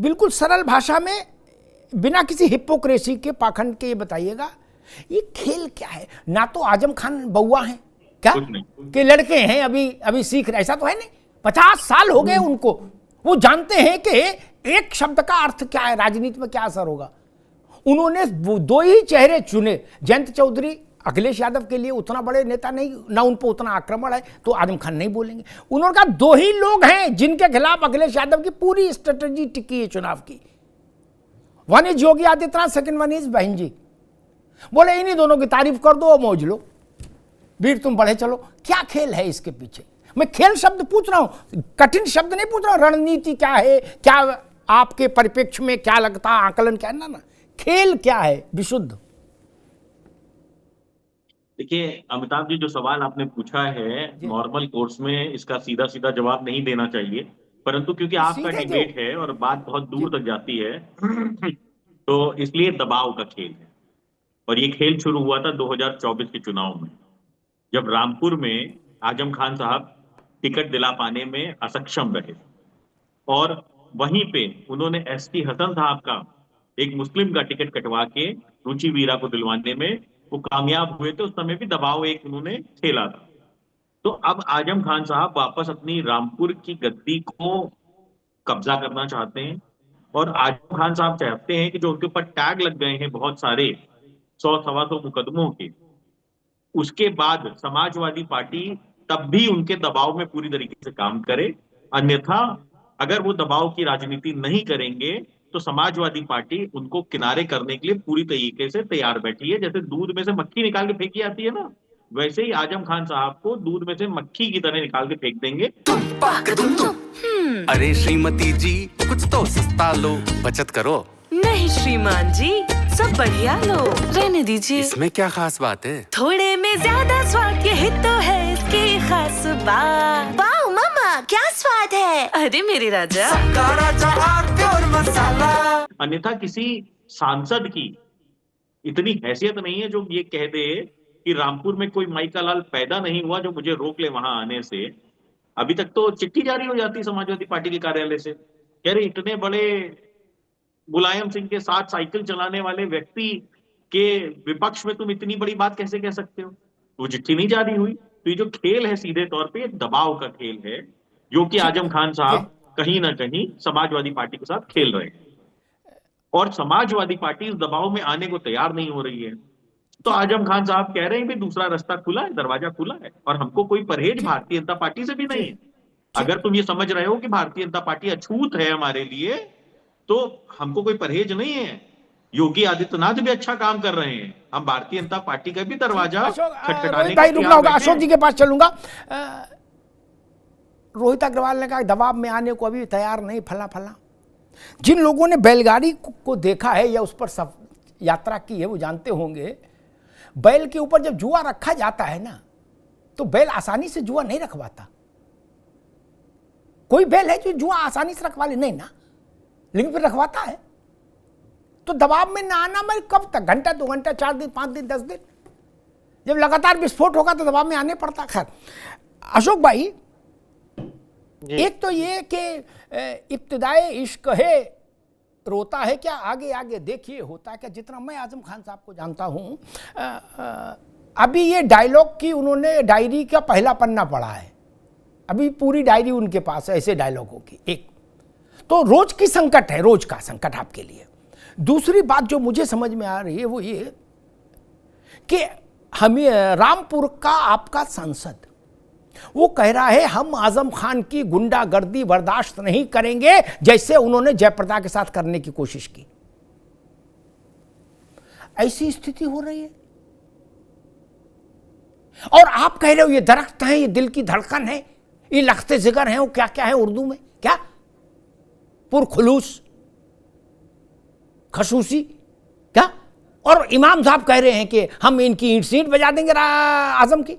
बिल्कुल सरल भाषा में बिना किसी हिपोक्रेसी के पाखंड के ये बताइएगा, ये खेल क्या है? ना तो आजम खान बउआ हैं क्या कि लड़के हैं अभी सीख रहे, ऐसा तो है नहीं। 50 साल हो गए उनको, वो जानते हैं कि एक शब्द का अर्थ क्या है, राजनीति में क्या असर होगा। उन्होंने दो ही चेहरे चुने, जयंत चौधरी अखिलेश यादव के लिए उतना बड़े नेता नहीं, ना उन पर उतना आक्रमण है, तो आजम खान नहीं बोलेंगे। उन्होंने कहा दो ही लोग हैं जिनके खिलाफ अखिलेश यादव की पूरी स्ट्रेटेजी टिकी है चुनाव की, one is Yogi Adityanath, second one is बहन जी। बोले इन्हीं दोनों की तारीफ कर दो और मौज लो, वीर तुम बढ़े चलो। क्या खेल है इसके पीछे? मैं खेल शब्द पूछ रहा हूं, कठिन शब्द नहीं पूछ रहा हूं। रणनीति क्या है, क्या आपके परिप्रेक्ष्य में क्या लगता है, आकलन क्या है, ना खेल क्या है विशुद्ध। देखिए अमिताभ जी, जो सवाल आपने पूछा है नॉर्मल कोर्स में इसका सीधा सीधा जवाब नहीं देना चाहिए, परंतु क्योंकि आपका डिबेट है और बात बहुत दूर तक जाती है तो इसलिए दबाव का खेल है। और ये खेल शुरू हुआ था 2024 के चुनाव में, जब रामपुर में आजम खान साहब टिकट दिला पाने में असक्षम रहे और वहीं पे उन्होंने एसटी हसन साहब का, एक मुस्लिम का टिकट कटवा के रुचि वीरा को दिलवाने में वो कामयाब हुए थे। उस समय भी दबाव एक उन्होंने खेला था। तो अब आजम खान साहब वापस अपनी रामपुर की गद्दी को कब्जा करना चाहते हैं और आजम खान साहब चाहते हैं कि जो उनके ऊपर टैग लग गए हैं बहुत सारे 100-125 मुकदमों के, उसके बाद समाजवादी पार्टी तब भी उनके दबाव में पूरी तरीके से काम करे। अन्यथा अगर वो दबाव की राजनीति नहीं करेंगे तो समाजवादी पार्टी उनको किनारे करने के लिए पूरी तरीके से तैयार बैठी है। जैसे दूध में से मक्खी निकाल के फेंकी जाती है ना, वैसे ही आजम खान साहब को दूध में से मक्खी की तरह निकाल के फेंक देंगे। अरे श्रीमती जी, कुछ तो सस्ता लो, बचत करो। नहीं श्रीमान जी, सब बढ़िया लो, रहने दीजिए। इसमें क्या खास बात है? थोड़े में ज्यादा स्वाद, यही तो है इसकी खास बात। वाह मामा, क्या स्वाद है। अरे मेरे राजा, प्योर मसाला। अन्यथा किसी सांसद की इतनी हैसियत नहीं है जो ये कह दे कि रामपुर में कोई माई का लाल पैदा नहीं हुआ जो मुझे रोक ले वहां आने से। अभी तक तो चिट्ठी जारी हो जाती समाजवादी पार्टी के कार्यालय से, कह रहे इतने बड़े मुलायम सिंह के साथ साइकिल चलाने वाले व्यक्ति के विपक्ष में तुम इतनी बड़ी बात कैसे कह सकते हो। तो चिट्ठी नहीं जारी हुई। तो ये जो खेल है सीधे तौर पे दबाव का खेल है, जो कि आजम खान साहब कहीं ना कहीं समाजवादी पार्टी के साथ खेल रहे हैं और समाजवादी पार्टी इस दबाव में आने को तैयार नहीं हो रही है। तो आजम खान साहब कह रहे हैं भी दूसरा रास्ता खुला है, दरवाजा खुला है और हमको कोई परहेज भारतीय जनता पार्टी से भी नहीं है। अगर तुम ये समझ रहे हो कि भारतीय जनता पार्टी अछूत है हमारे लिए, तो हमको कोई परहेज नहीं है। योगी आदित्यनाथ भी अच्छा काम कर रहे हैं, हम भारतीय जनता पार्टी का भी दरवाजा खटखटाने का रुकना होगा। अशोक जी के पास चलूंगा। रोहित अग्रवाल ने कहा दबाव में आने को अभी तैयार नहीं, फला फला। जिन लोगों ने बैलगाड़ी को देखा है या उस पर सब यात्रा की है वो जानते होंगे, बैल के ऊपर जब जुआ रखा जाता है ना, तो बैल आसानी से जुआ नहीं रखवाता। कोई बैल है जो जुआ आसानी से रखवा ले नहीं ना, लेकिन फिर रखवाता है। तो दबाव में ना आना मैं कब तक, घंटा 2 घंटा 4 दिन 5 दिन 10 दिन, जब लगातार विस्फोट होगा तो दबाव में आने पड़ता। खैर अशोक भाई, एक तो ये कि इब्तिदाए इश्क है रोता है क्या, आगे आगे देखिए होता है क्या। जितना मैं आजम खान साहब को जानता हूं, अभी ये डायलॉग की उन्होंने डायरी का पहला पन्ना पढ़ा है, अभी पूरी डायरी उनके पास है ऐसे डायलॉगों की। एक तो रोज की संकट है, रोज का संकट आपके लिए। दूसरी बात जो मुझे समझ में आ रही है वो ये कि हमें रामपुर का आपका सांसद वो कह रहा है हम आजम खान की गुंडागर्दी बर्दाश्त नहीं करेंगे, जैसे उन्होंने जयप्रदा के साथ करने की कोशिश की। ऐसी स्थिति हो रही है और आप कह रहे हो ये दरख्त है, ये दिल की धड़कन है, ये लख्ते जिगर है, वो क्या क्या है उर्दू में, क्या पुरखुलूस खसूसी क्या। और इमाम साहब कह रहे हैं कि हम इनकी ईंट सीट बजा देंगे आजम की।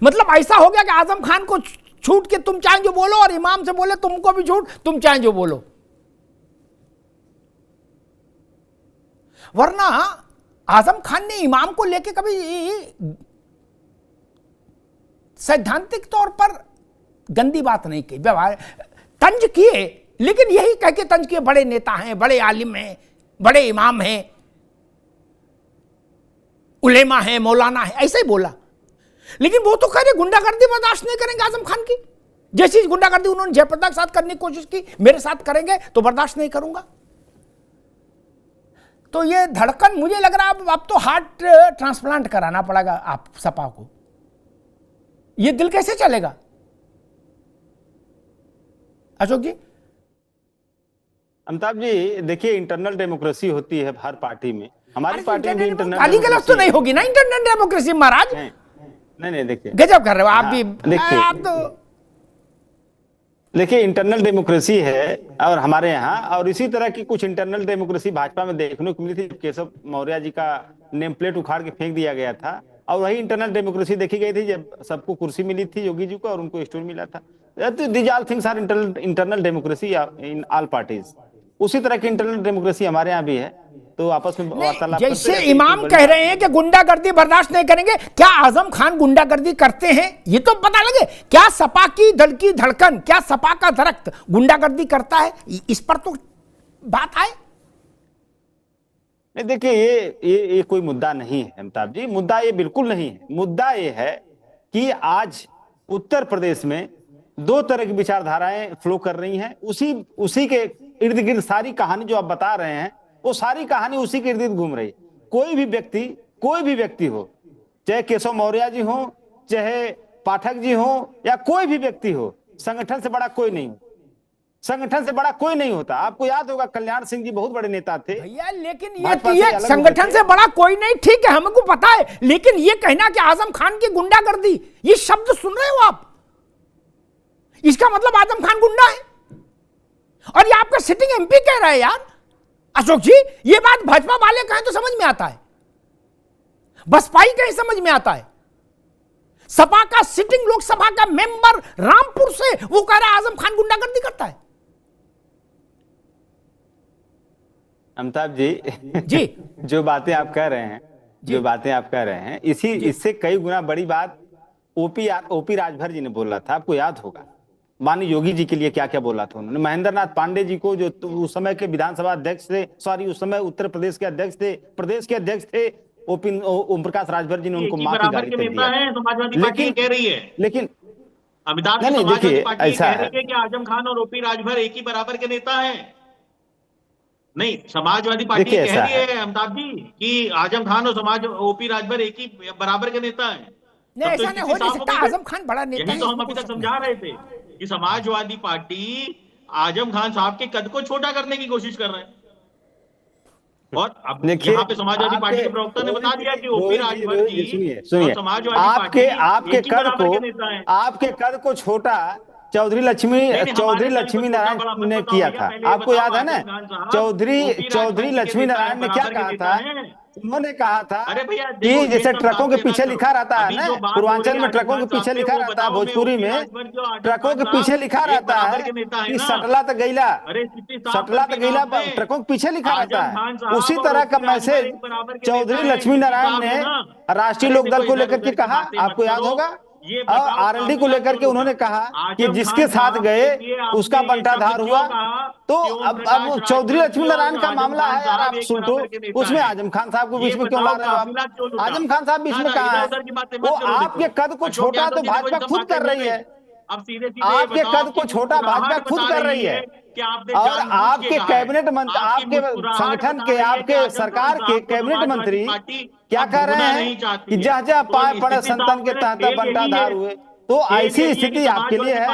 मतलब ऐसा हो गया कि आजम खान को छूट के तुम चाहे जो बोलो और इमाम से बोले तुमको भी छूट, तुम चाहे जो बोलो। वरना आजम खान ने इमाम को लेके कभी सैद्धांतिक तौर पर गंदी बात नहीं की, व्यवहार तंज किए लेकिन यही कह के तंज के बड़े नेता हैं, बड़े आलिम हैं, बड़े इमाम हैं, उलेमा हैं, मौलाना है, ऐसे ही बोला। लेकिन वो तो कह रहे गुंडागर्दी बर्दाश्त नहीं करेंगे आजम खान की। जैसी गुंडागर्दी उन्होंने जयप्रदा के साथ करने की कोशिश की, मेरे साथ करेंगे तो बर्दाश्त नहीं करूंगा। तो ये धड़कन, मुझे लग रहा है अब तो हार्ट ट्रांसप्लांट कराना पड़ेगा आप सपा को। ये दिल कैसे चलेगा अशोक जी? अमिताभ जी देखिए, इंटरनल डेमोक्रेसी होती है हर पार्टी में, हमारी पार्टी में भी इंटरनल गाली गलौज तो नहीं होगी ना इंटरनल डेमोक्रेसी महाराज? नहीं देखिए, गजब कर रहे हो आप भी। देखिए, आप तो देखिए इंटरनल डेमोक्रेसी है और हमारे यहाँ, और इसी तरह की कुछ इंटरनल डेमोक्रेसी भाजपा में देखने को मिली थी। केशव मौर्य जी का नेम प्लेट उखाड़ के फेंक दिया गया था, और वही इंटरनल डेमोक्रेसी देखी गई थी जब सबको कुर्सी मिली थी योगी जी को और उनको स्टोर मिला था। These all things are internal democracy in all parties. उसी तरह की इंटरनल डेमोक्रेसी हमारे यहाँ भी है, तो आपस में वार्तालाप करते जैसे रहते हैं। इमाम कह रहे हैं कि गुंडागर्दी बर्दाश्त नहीं करेंगे, क्या आजम खान गुंडागर्दी करते हैं? ये तो पता लगे। क्या सपा की दल की धड़कन, क्या सपा का दरख्त गुंडागर्दी करता है? इस पर तो बात आए। नहीं देखिए, ये कोई मुद्दा नहीं है अमिताभ जी, मुद्दा ये बिल्कुल नहीं है। मुद्दा ये है कि आज उत्तर प्रदेश में दो तरह की विचारधाराएं फ्लो कर रही हैं। उसी के इर्द गिर्द सारी कहानी जो आप बता रहे हैं, वो सारी कहानी उसी के इर्द गिर्द घूम रही है। कोई भी व्यक्ति हो, चाहे केशव मौर्य जी हो, चाहे पाठक जी हो, या कोई भी व्यक्ति हो, संगठन से बड़ा कोई नहीं, संगठन से बड़ा कोई नहीं होता। आपको याद होगा कल्याण सिंह जी बहुत बड़े नेता थे भैया, लेकिन ये संगठन से बड़ा कोई नहीं, ठीक है हमको पता है, लेकिन ये कहना कि आजम खान की गुंडागर्दी, ये शब्द सुन रहे हो आप? इसका मतलब आजम खान गुंडा है, और ये आपका सिटिंग एमपी कह रहा है यार। अशोक जी, ये बात भाजपा वाले कहें तो समझ में आता है, बसपाई कहें समझ में आता है। सपा का सिटिंग लोकसभा का मेंबर रामपुर से वो कह रहा है आजम खान गुंडागर्दी करता है। अमिताभ जी जो बातें आप कह रहे हैं, इससे कई गुना बड़ी बात ओपी राजभर जी ने बोला था, आपको याद होगा। माननीय योगी जी के लिए क्या क्या बोला था उन्होंने। महेंद्र नाथ पांडे जी को, जो उस समय के विधानसभा अध्यक्ष थे, उस समय उत्तर प्रदेश के अध्यक्ष थे, प्रदेश के अध्यक्ष थे, ओम प्रकाश राजभर जी ने उनको माफी गारी कर दिया। समाजवादी पार्टी कह रही है, लेकिन अमिताभ जी, समाजवादी पार्टी कह रही है कि आजम खान और ओपी राजभर एक ही बराबर के नेता हैं। नहीं, समाजवादी पार्टी कह रही है अमिताभ जी कि आजम खान और ओपी राजभर एक ही बराबर के नेता हैं। नहीं, ऐसा नहीं हो नहीं सकता, आजम खान बड़ा नेता है। यही तो हम अभी तक समझा रहे थे कि समाजवादी पार्टी आजम खान साहब के कद को छोटा करने की कोशिश कर रहे हैं। और अब यहाँ पे समाजवादी पार्टी के प्रवक्ता ने बता दिया कि ओपी राजभर जी सुनिए, समाजवादी आपके कद को छोटा चौधरी लक्ष्मी नारायण ने किया था, आपको याद है ना? चौधरी लक्ष्मी नारायण ने क्या कहा था? उन्होंने कहा था कि जैसे ट्रकों के पीछे लिखा रहता है ना, पूर्वांचल में ट्रकों के पीछे लिखा रहता है, भोजपुरी में ट्रकों के पीछे लिखा रहता है कि सटला तक गईला, ट्रकों के पीछे लिखा रहता है। उसी तरह का मैसेज चौधरी लक्ष्मी नारायण ने राष्ट्रीय लोकदल को लेकर के कहा, आपको याद होगा। और आरएलडी को लेकर के उन्होंने कहा कि जिसके साथ गए उसका बंटाधार हुआ। तो अब चौधरी लक्ष्मी नारायण का मामला है यार, आप सुनो, उसमें आजम खान साहब को बीच में क्यों ला रहे हो आप? आजम खान साहब बीच में कहाँ है? वो आपके कद को छोटा तो भाजपा खुद कर रही है, आपके कद को छोटा भाजपा खुद कर रही है। और आपके कैबिनेट मंत्री, आपके संगठन के, आपके सरकार के कैबिनेट मंत्री क्या कह रहे हैं कि जहाँ पाए पड़े संतन के तहत बंटाधार हुए। तो ऐसी स्थिति आपके लिए है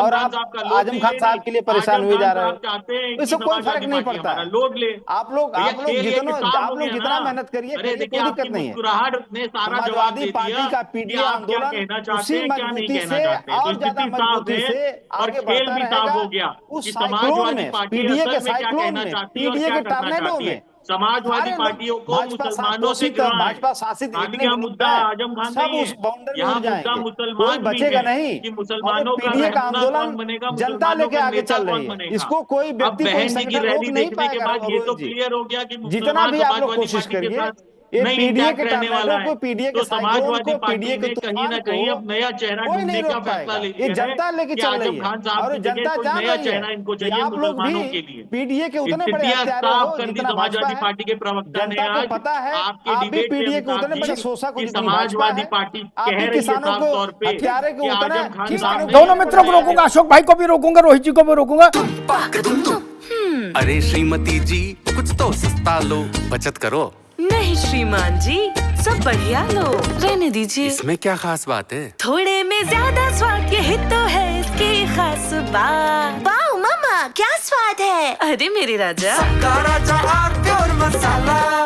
और आप आजम खान साहब के लिए परेशान हुए जा रहे हो। इससे कोई फर्क नहीं पड़ता। आप लोग जितना मेहनत करिए, कोई दिक्कत नहीं है। समाजवादी पार्टी का पीडीए आंदोलन उसी मजबूती से और ज्यादा मजबूती से आगे बढ़ता रहेगा। उस साइक्लोन में, पीडीए के साइक्लोन में, पीडीए के टॉर्नेडो में समाजवादी पार्टियों को मुसलमानों से भाजपा शासित मुद्दा आजम खान सब उस बाउंड्री में जाएंगे, कोई बचेगा नहीं। कि मुसलमानों पीडीए का आंदोलन जनता लेके आगे चल रही है, इसको कोई व्यक्ति कोई संगठन रोक नहीं पाएगा। ये तो क्लियर हो गया कि जितना भी आप लोग कोशिश करिए, ये नहीं पीडीए इंटैक्ट के रहने वाला टर्मिनेटर है। को, पीडीए के तो साइक्लोन समाजवादी को, पार्टी पीडीए के ने कहीं तूफान ना कहीं को अब नया चेहरा कोई नहीं ढूंढने का रोक फैसला पाएगा। ले ये लिया जनता है लेके कि चल रही आजम है खान साहब और की जगह जनता कोई जान नया रही चेहरा है इनको कि चाहिए आप लोग मुसलमानों भी के लिए। पीडीए के उतने बड़े स्थितियां हत्यारे साफ हो कर दी जितना भाजपा समाजवादी है। पार्टी के प्रवक्ता ने जनता को आज पता है आपके आप भी डिबेट में पीडीए के अमिताभ उतने बड़े जी शोषक हो कि जितनी भाजपा समाजवादी है। पार्टी आप कह भी रही है किसानों साफ को तौर पे हत्यारे कि के उतने आजम खान ठीक साहब है, ने दोनों मित्रों को रोकूंगा, अशोक भाई को भी रोकूंगा, रोहित जी को भी रोकूंगा। अरे श्रीमती जी कुछ तो सस्ता लो, बचत करो। नहीं श्रीमान जी, सब बढ़िया लो, रहने दीजिए। इसमें क्या खास बात है? थोड़े में ज्यादा स्वाद, यही तो है इसकी खास बात। वाह मामा क्या स्वाद है। अरे मेरे राजा। राजा और प्योर मसाला।